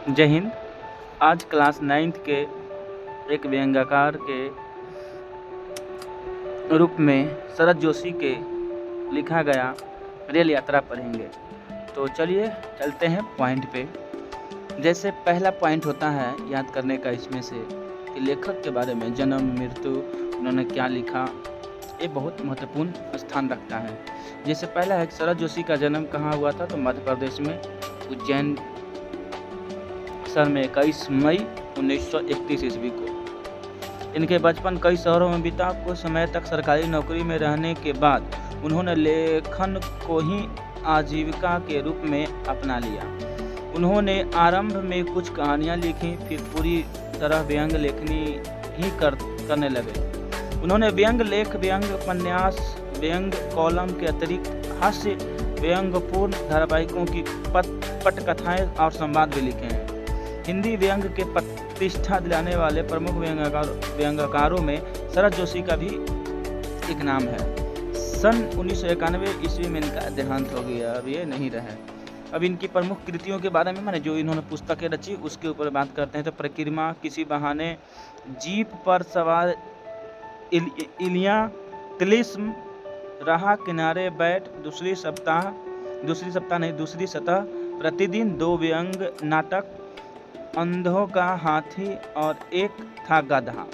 जय हिंद। आज class 9th के एक व्यंग्यकार के रूप में शरद जोशी के लिखा गया रेल यात्रा पढ़ेंगे। तो चलिए चलते हैं पॉइंट पे। जैसे पहला पॉइंट होता है याद करने का इसमें से कि लेखक के बारे में, जन्म, मृत्यु, उन्होंने क्या लिखा, ये बहुत महत्वपूर्ण स्थान रखता है। जैसे पहला है शरद जोशी का जन्म कहाँ हुआ था, तो मध्य प्रदेश में उज्जैन शहर में 21 मई 1931 ईस्वी को। इनके बचपन कई शहरों में बीता। कुछ समय तक सरकारी नौकरी में रहने के बाद उन्होंने लेखन को ही आजीविका के रूप में अपना लिया। उन्होंने आरंभ में कुछ कहानियां लिखी, फिर पूरी तरह व्यंग लेखनी ही करने लगे। उन्होंने व्यंग लेख, व्यंग उपन्यास, व्यंग कॉलम के अतिरिक्त हास्य व्यंगपूर्ण धारावाहिकों की पटकथाएं और संवाद भी लिखे हैं। हिंदी व्यंग के प्रतिष्ठा दिलाने वाले प्रमुख व्यंग्यकारों में शरद जोशी का भी एक नाम है। सन 1991 ईस्वी में इनका देहांत हो गया, अब ये नहीं रहे। अब इनकी प्रमुख कृतियों के बारे में, मैंने जो इन्होंने पुस्तकें रची उसके ऊपर बात करते हैं। तो परिक्रमा, किसी बहाने, जीप पर सवार, इलिया, तिलिस्म, रहा किनारे बैठ, दूसरी सतह, प्रतिदिन, दो व्यंग नाटक, अंधों का हाथी और एक था गधा।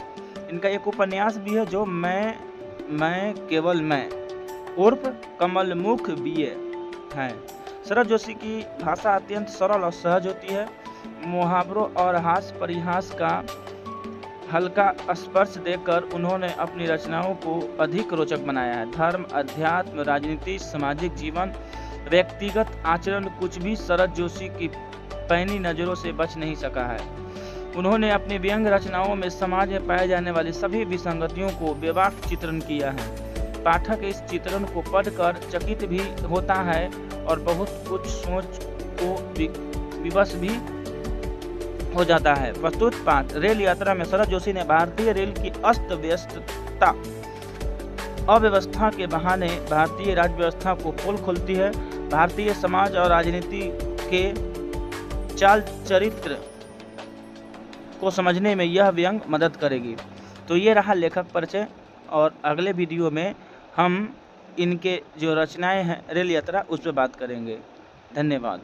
इनका एक उपन्यास भी है जो मैं केवल मैं उर्फ कमलमुख बीए है। शरद जोशी की भाषा अत्यंत सरल और सहज होती है। मुहावरों और हास्य परिहास का हल्का स्पर्श देकर उन्होंने अपनी रचनाओं को अधिक रोचक बनाया है। धर्म, अध्यात्म, राजनीति, सामाजिक जीवन, व्यक्तिगत आचरण, कुछ भी शरद जोशी की पैनी नज़रों से बच नहीं सका है। उन्होंने अपनी व्यंग रचनाओं में समाज में पाए जाने वाली सभी विसंगतियों को बेबाक चित्रण किया है। पाठक इस चित्रण को पढ़कर चकित भी होता है और बहुत कुछ सोच को विवश भी हो जाता है। प्रस्तुत पाठ रेल यात्रा में शरद जोशी ने भारतीय रेल की अस्त व्यस्तता, अव्यवस्था के बहाने भारतीय राज्य व्यवस्था को पोल खोलती है। भारतीय समाज और राजनीति के चाल चरित्र को समझने में यह व्यंग मदद करेगी। तो ये रहा लेखक परिचय, और अगले वीडियो में हम इनके जो रचनाएं हैं रेल यात्रा उस पर बात करेंगे। धन्यवाद।